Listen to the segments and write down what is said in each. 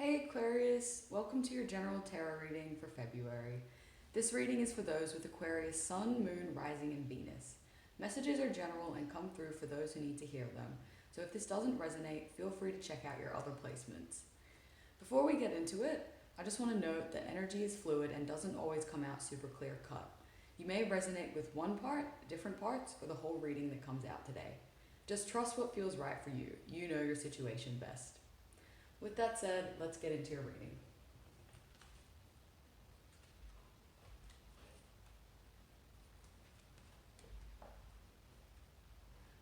Hey Aquarius, welcome to your general tarot reading for February. This reading is for those with Aquarius Sun, Moon, Rising, and Venus. Messages are general and come through for those who need to hear them, so if this doesn't resonate, feel free to check out your other placements. Before we get into it, I just want to note that energy is fluid and doesn't always come out super clear cut. You may resonate with one part, different parts, or the whole reading that comes out today. Just trust what feels right for you. You know your situation best. With that said, let's get into your reading.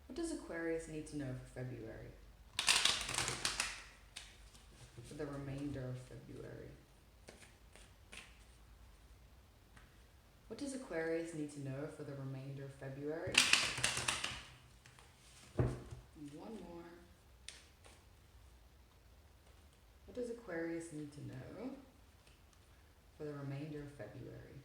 What does Aquarius need to know for February? For the remainder of February. What does Aquarius need to know for the remainder of February? One more. What does Aquarius need to know for the remainder of February?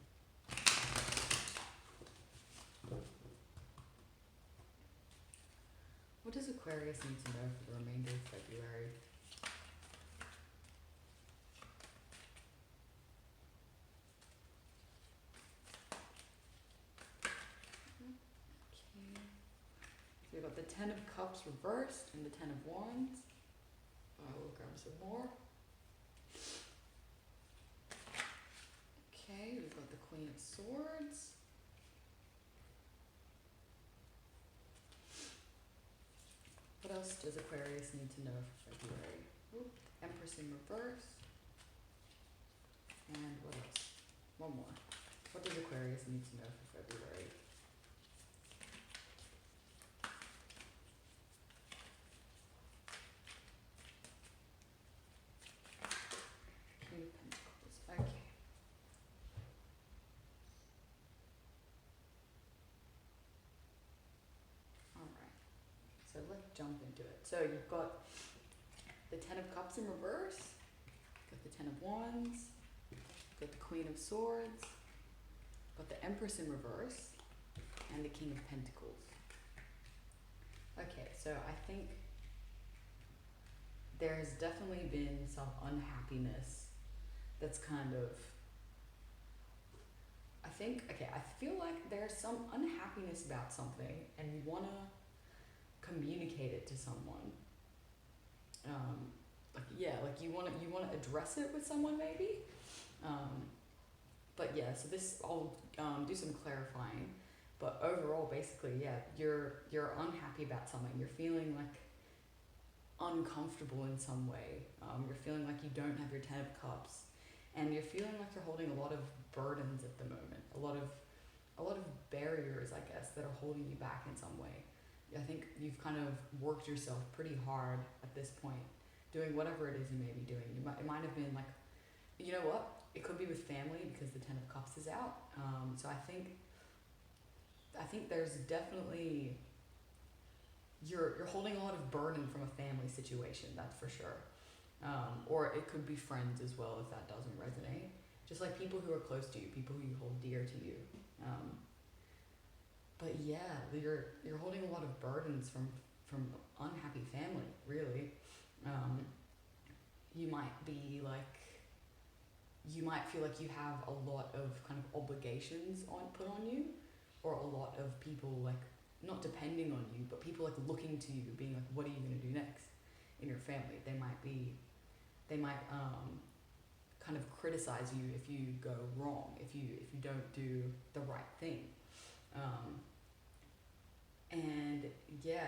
What does Aquarius need to know for the remainder of February? Okay. So we've got the Ten of Cups reversed and the Ten of Wands. I will grab some more. Okay, we've got the Queen of Swords. What else does Aquarius need to know for February? Oop, Empress in reverse. And what else? One more. What does Aquarius need to know for February? King of Pentacles. Okay. Alright. So let's jump into it. So you've got the Ten of Cups in reverse, got the Ten of Wands, got the Queen of Swords, got the Empress in reverse, and the King of Pentacles. Okay, so I think there's definitely been some unhappiness that's kind of, I feel like there's some unhappiness about something and you want to communicate it to someone. You want to address it with someone maybe. But yeah, so this, I'll do some clarifying. But overall, basically, yeah, you're unhappy about something. You're feeling like uncomfortable in some way. You're feeling like you don't have your Ten of Cups, and you're feeling like you're holding a lot of burdens at the moment. A lot of barriers, I guess, that are holding you back in some way. I think you've kind of worked yourself pretty hard at this point, doing whatever it is you may be doing. It might have been like, you know what? It could be with family because the Ten of Cups is out. So I think there's definitely, you're holding a lot of burden from a family situation, that's for sure. Or it could be friends as well if that doesn't resonate. Just like people who are close to you, people who you hold dear to you. But yeah, you're holding a lot of burdens from unhappy family, really. You might be like, you might feel like you have a lot of kind of obligations put on you, or a lot of people like not depending on you, but people like looking to you, being like, what are you going to do next in your family? They might kind of criticize you if you go wrong, if you don't do the right thing. And yeah,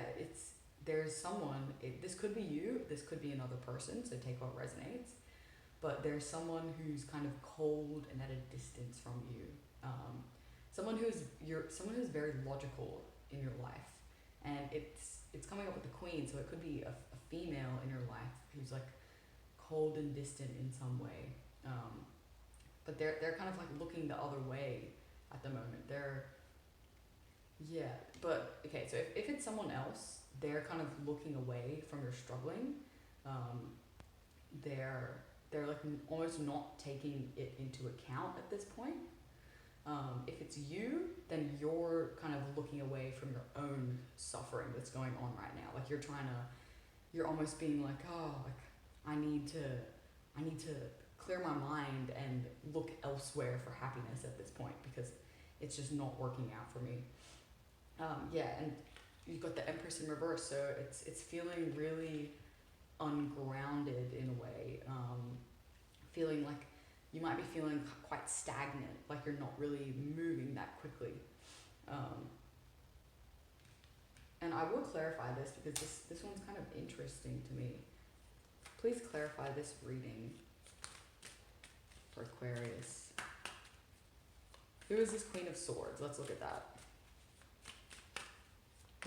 there's someone, this could be you, this could be another person, so take what resonates, but there's someone who's kind of cold and at a distance from you. Someone who's very logical in your life, and it's coming up with the Queen, so it could be a female in your life who's like cold and distant in some way. But they're kind of like looking the other way at the moment. But okay, so if it's someone else, they're kind of looking away from your struggling. They're like almost not taking it into account at this point. If it's you, then you're kind of looking away from your own suffering that's going on right now. Like you're almost being like, oh, like I need to I need to clear my mind and look elsewhere for happiness at this point because it's just not working out for me. Yeah, and you've got the Empress in reverse, so it's feeling really ungrounded in a way. Feeling like you might be feeling quite stagnant, like you're not really moving that quickly. And I will clarify this because this one's kind of interesting to me. Please clarify this reading for Aquarius. Who is this Queen of Swords? Let's look at that.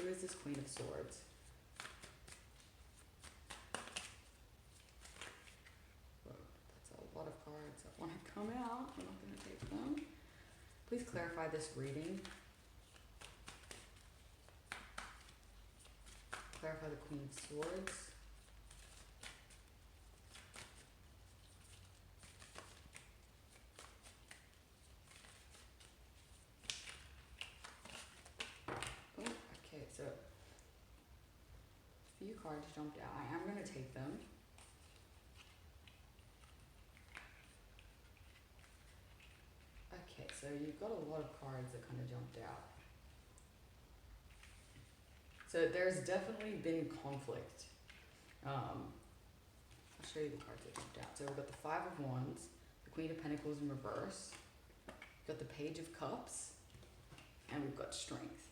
Who is this Queen of Swords? That's a lot of cards that want to come out. I'm not going to take them. Please clarify this reading. Clarify the Queen of Swords. Oh, okay, so a few cards jumped out. I am going to take them. Okay, so you've got a lot of cards that kind of jumped out. So there's definitely been conflict. I'll show you the cards that jumped out. So we've got the Five of Wands, the Queen of Pentacles in reverse, we've got the Page of Cups, and we've got Strength.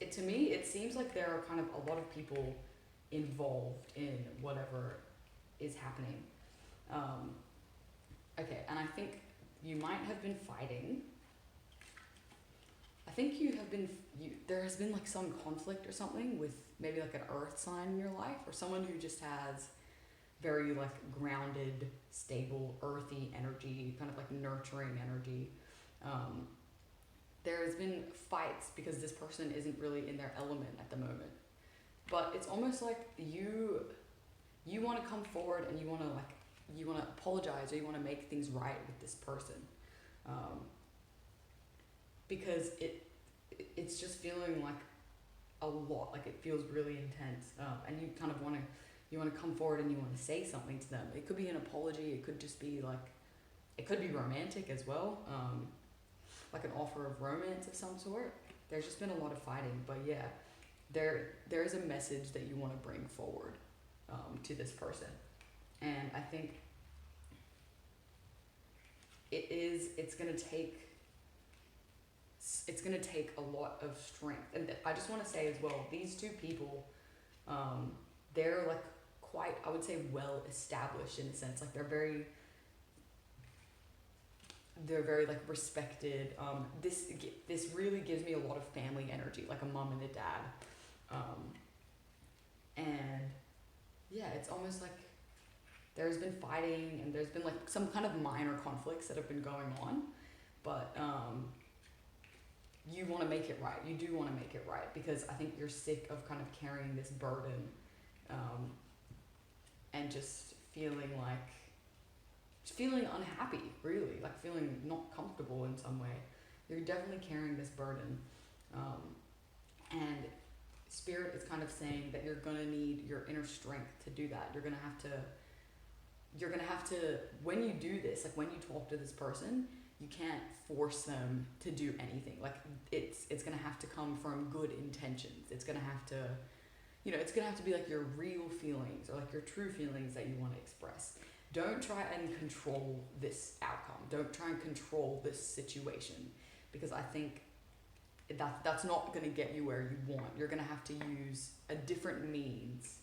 To me, it seems like there are kind of a lot of people involved in whatever is happening. Okay, and I think you might have been fighting. I think there has been like some conflict or something with maybe like an earth sign in your life, or someone who just has very like grounded, stable, earthy energy, kind of like nurturing energy. There's been fights because this person isn't really in their element at the moment. But it's almost like you want to come forward and you want to apologize, or you want to make things right with this person. Because it's just feeling like a lot, like it feels really intense, and you kind of want to come forward and you want to say something to them. It could be an apology, it could just be like, it could be romantic as well, like an offer of romance of some sort. There's just been a lot of fighting, but yeah, there is a message that you want to bring forward to this person, and I think it's gonna take a lot of strength. And I just want to say as well, these two people, they're like quite, I would say, well established in a sense. Like they're very like respected. This really gives me a lot of family energy, like a mom and a dad. And yeah, it's almost like there's been fighting and there's been like some kind of minor conflicts that have been going on, but you want to make it right. You do want to make it right because I think you're sick of kind of carrying this burden, and just feeling unhappy, really, like feeling not comfortable in some way. You're definitely carrying this burden, and Spirit is kind of saying that you're gonna need your inner strength to do that. You're gonna have to, when you do this, like when you talk to this person, you can't force them to do anything. Like it's gonna have to come from good intentions. It's gonna have to, it's gonna have to be like your real feelings or like your true feelings that you want to express. Don't try and control this outcome. Don't try and control this situation, because I think that's not gonna get you where you want. You're gonna have to use a different means.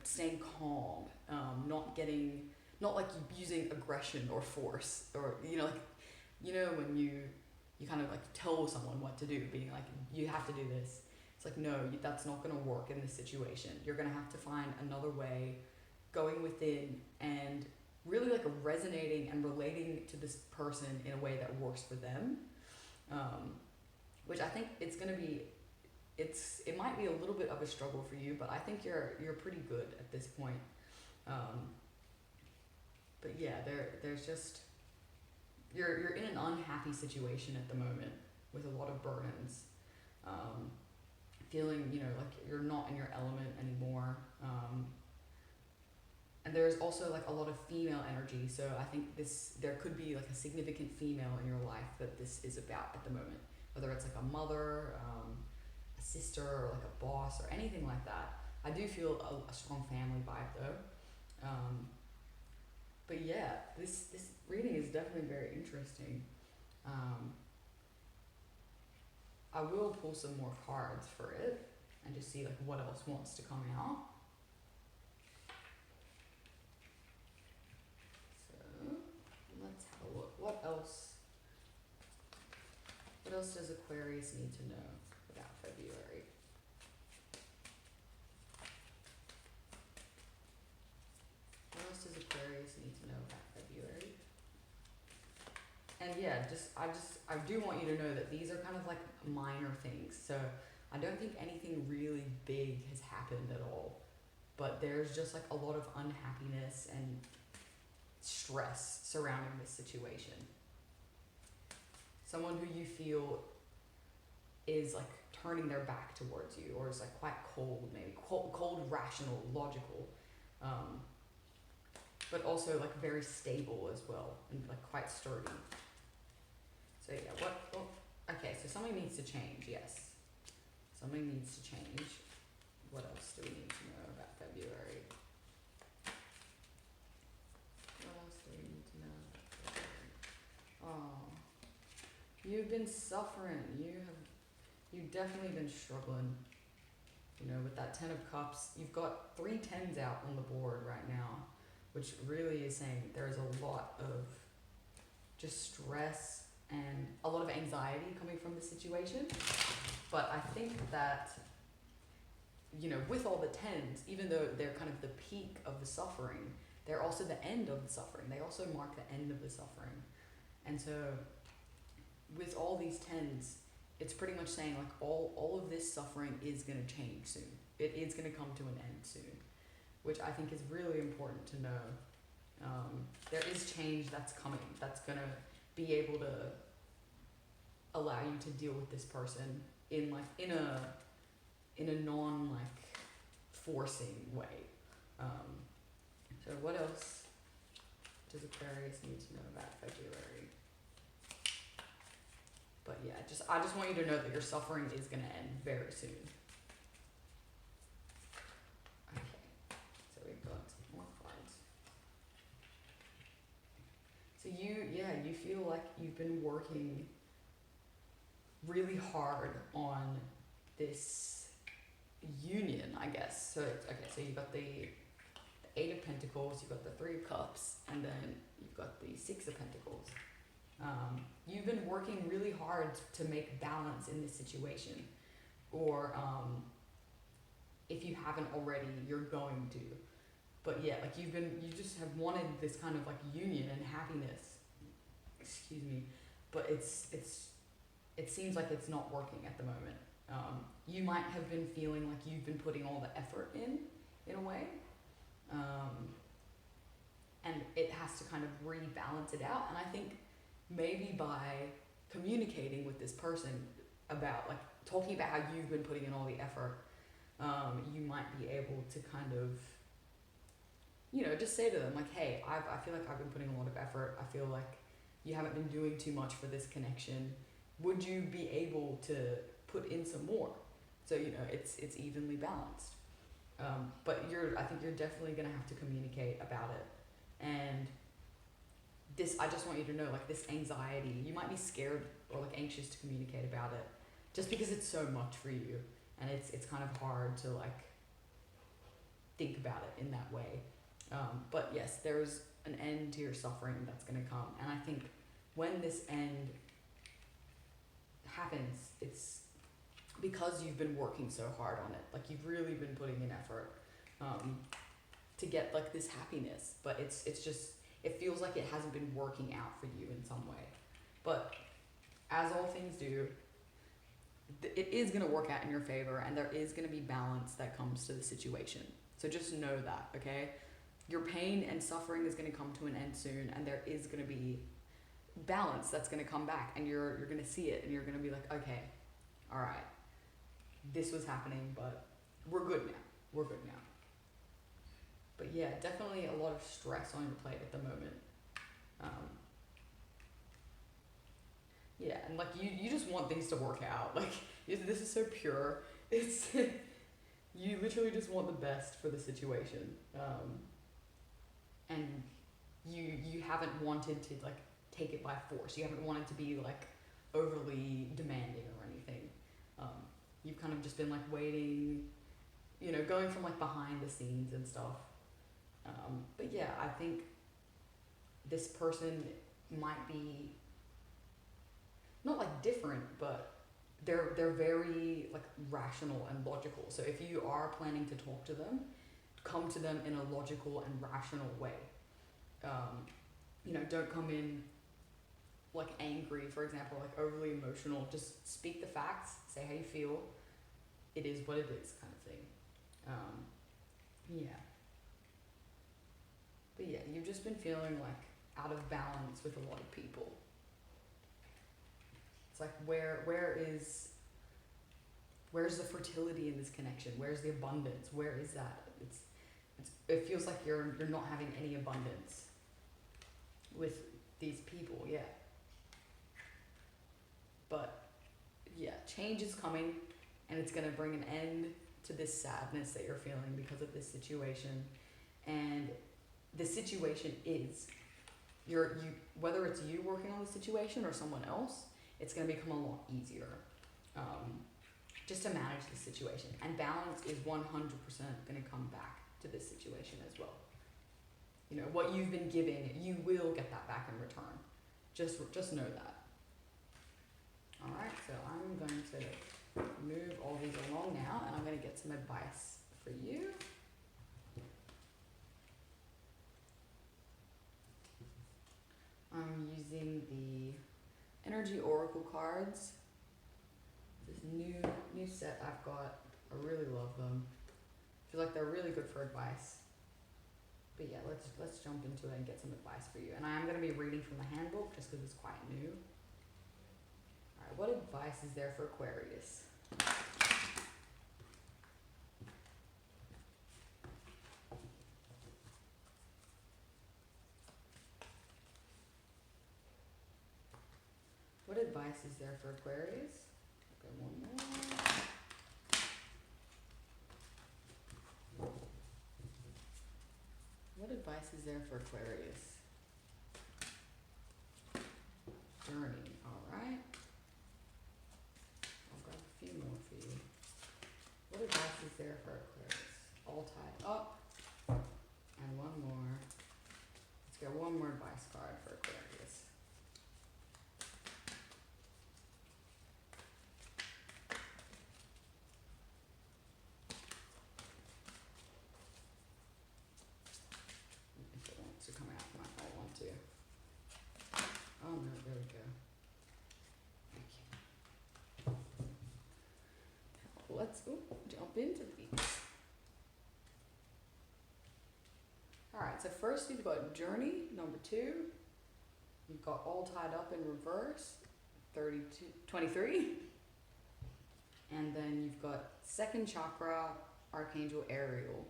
Staying calm, not like using aggression or force, or when you kind of like tell someone what to do, being like, you have to do this. It's like, no, that's not going to work in this situation. You're going to have to find another way, going within and really like resonating and relating to this person in a way that works for them, which I think it's going to be. It might be a little bit of a struggle for you, but I think you're pretty good at this point. But yeah, there's just you're in an unhappy situation at the moment with a lot of burdens, feeling like you're not in your element anymore, there's also like a lot of female energy. So I think there could be like a significant female in your life that this is about at the moment. Whether it's like a mother, a sister, or like a boss, or anything like that. I do feel a strong family vibe though. But yeah, this reading is definitely very interesting. I will pull some more cards for it and just see like what else wants to come out. So let's have a look. What else does Aquarius need to know about February? What else does Aquarius need to know about February? And yeah, I do want you to know that these are kind of like minor things. So I don't think anything really big has happened at all. But there's just like a lot of unhappiness and stress surrounding this situation. Someone who you feel is like turning their back towards you, or is like quite cold, maybe cold, rational, logical, but also like very stable as well, and like quite sturdy. So yeah, okay, so something needs to change, yes. Something needs to change. What else do we need to know about February? What else do we need to know about February? Oh, you've been suffering. You've definitely been struggling. You know, with that 10 of Cups, you've got 3 10s out on the board right now, which really is saying there's a lot of just stress and a lot of anxiety coming from the situation. But I think that, you know, with all the 10s, even though they're kind of the peak of the suffering, they're also the end of the suffering. They also mark the end of the suffering. And so with all these 10s, it's pretty much saying like all of this suffering is going to change soon. It is going to come to an end soon, which I think is really important to know. There is change that's coming, that's going to be able to allow you to deal with this person in a non like forcing way. So what else does Aquarius need to know about February? But yeah, I just want you to know that your suffering is going to end very soon. Okay, so we've got more cards. So you feel like you've been working really hard on this union, I guess. So so you've got the 8 of Pentacles, you've got the 3 of Cups, and then you've got the 6 of Pentacles. You've been working really hard to make balance in this situation, or if you haven't already, you're going to. But yeah, like you just have wanted this kind of like union and happiness. Excuse me, but it seems like it's not working at the moment. You might have been feeling like you've been putting all the effort in a way, and it has to kind of rebalance it out. And I think maybe by communicating with this person about, like, talking about how you've been putting in all the effort, you might be able to kind of, you know, just say to them like, hey, I feel like I've been putting a lot of effort. I feel like you haven't been doing too much for this connection. Would you be able to put in some more? So, you know, it's evenly balanced. But I think you're definitely going to have to communicate about it. And I just want you to know, like, this anxiety, you might be scared or like anxious to communicate about it just because it's so much for you, and it's kind of hard to like think about it in that way. But yes, there's an end to your suffering that's going to come, and I think when this end happens, it's because you've been working so hard on it. Like, you've really been putting in effort to get like this happiness, but it's just, it feels like it hasn't been working out for you in some way. But as all things do, it is going to work out in your favor, and there is going to be balance that comes to the situation. So just know that, okay? Your pain and suffering is going to come to an end soon, and there is going to be balance that's going to come back, and you're going to see it, and you're going to be like, okay, all right, this was happening, but we're good now. We're good now. But yeah, definitely a lot of stress on your plate at the moment. Um, yeah, and like you just want things to work out. Like this is so pure. It's you literally just want the best for the situation, and you haven't wanted to like take it by force. You haven't wanted to be like overly demanding or anything. You've kind of just been like waiting, you know, going from like behind the scenes and stuff. But yeah, I think this person might be not like different, but they're very like rational and logical. So if you are planning to talk to them, come to them in a logical and rational way. You know, don't come in like angry, for example, like overly emotional. Just speak the facts, say how you feel. It is what it is, kind of thing. Yeah. But yeah, you've just been feeling like out of balance with a lot of people. It's like where's the fertility in this connection? Where's the abundance? Where is that? It feels like you're not having any abundance with these people, yeah. But yeah, change is coming, and it's gonna bring an end to this sadness that you're feeling because of this situation. And the situation is whether it's you working on the situation or someone else, it's gonna become a lot easier. Just to manage the situation, and balance is 100% going to come back to this situation as well. You know, what you've been giving, you will get that back in return. Just know that. All right, so I'm going to move all these along now, and I'm going to get some advice for you. I'm using the Energy Oracle cards. This new set I've got. I really love them. I feel like they're really good for advice. But yeah, let's jump into it and get some advice for you. And I am going to be reading from the handbook just because it's quite new. Alright, what advice is there for Aquarius? What advice is there for Aquarius? Okay, one more. What advice is there for Aquarius? Journey, alright. I've got a few more for you. What advice is there for Aquarius? All tied up. And one more. Let's get one more advice card for Aquarius. If it wants to come out, it might not want to. Oh no, there we go. Okay. Let's jump into these. Alright, so first you've got Journey, number 2. You've got All Tied Up in reverse, 23. And then you've got Second Chakra, Archangel Ariel,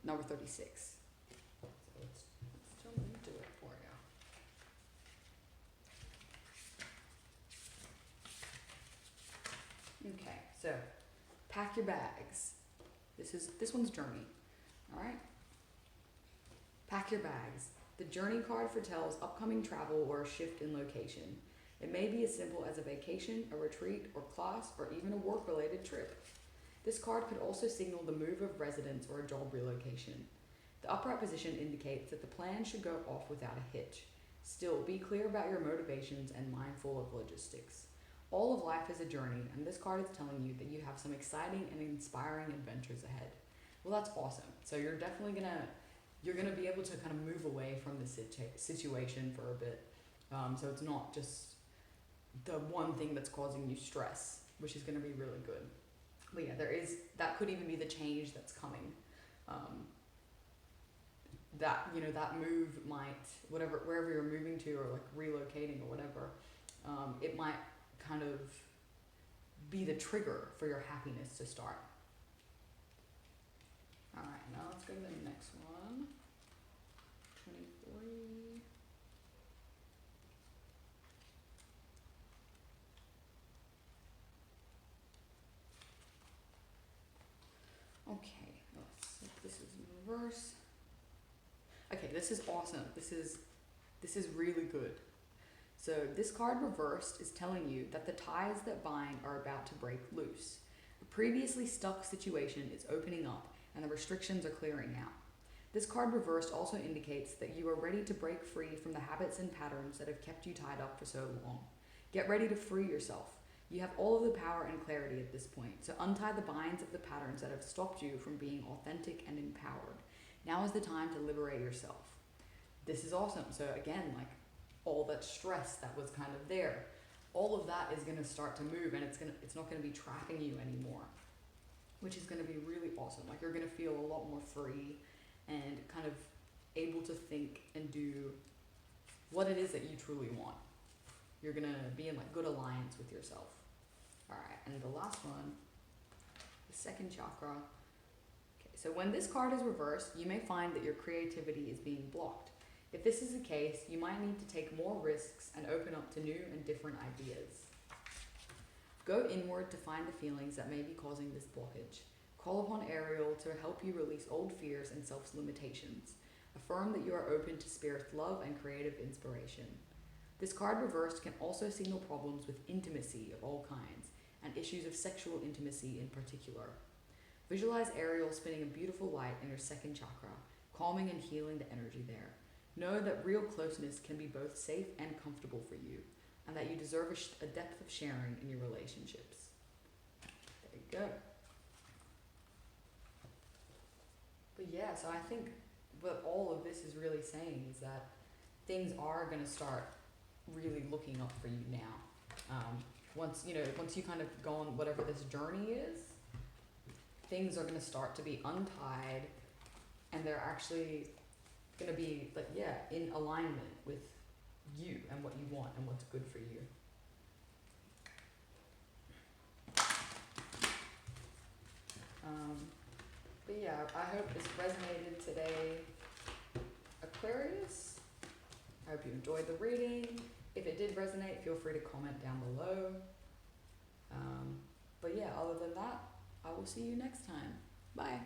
number 36. So let's jump into it for you. Okay, so pack your bags. This one's Journey. Alright? Pack your bags. The Journey card foretells upcoming travel or a shift in location. It may be as simple as a vacation, a retreat, or class, or even a work-related trip. This card could also signal the move of residence or a job relocation. The upright position indicates that the plan should go off without a hitch. Still, be clear about your motivations and mindful of logistics. All of life is a journey, and this card is telling you that you have some exciting and inspiring adventures ahead. Well, that's awesome. So you're definitely you're gonna be able to kind of move away from the situation for a bit. So it's not just the one thing that's causing you stress, which is gonna be really good. But yeah, that could even be the change that's coming. That move might, wherever you're moving to or like relocating or whatever, it might kind of be the trigger for your happiness to start. Alright, now let's go to the next reverse. Okay, this is awesome. This is really good. So this card reversed is telling you that the ties that bind are about to break loose. A previously stuck situation is opening up and the restrictions are clearing out. This card reversed also indicates that you are ready to break free from the habits and patterns that have kept you tied up for so long. Get ready to free yourself. You have all of the power and clarity at this point, so untie the binds of the patterns that have stopped you from being authentic and empowered. Now is the time to liberate yourself. This is awesome. So again, like all that stress that was kind of there, all of that is going to start to move, and it's not going to be trapping you anymore, which is going to be really awesome. Like you're going to feel a lot more free and kind of able to think and do what it is that you truly want. You're going to be in like good alliance with yourself. All right, and the last one, the second chakra. Okay, so when this card is reversed, you may find that your creativity is being blocked. If this is the case, you might need to take more risks and open up to new and different ideas. Go inward to find the feelings that may be causing this blockage. Call upon Ariel to help you release old fears and self-limitations. Affirm that you are open to spirit's love and creative inspiration. This card reversed can also signal problems with intimacy of all kinds, and issues of sexual intimacy in particular. Visualize Ariel spinning a beautiful light in your second chakra, calming and healing the energy there. Know that real closeness can be both safe and comfortable for you, and that you deserve a depth of sharing in your relationships. There you go. But yeah, so I think what all of this is really saying is that things are going to start really looking up for you now. Once you kind of go on whatever this journey is, things are going to start to be untied, and they're actually going to be like, yeah, in alignment with you and what you want and what's good for you. But yeah, I hope this resonated today, Aquarius. I hope you enjoyed the reading. If it did resonate, feel free to comment down below. But yeah, other than that, I will see you next time. Bye.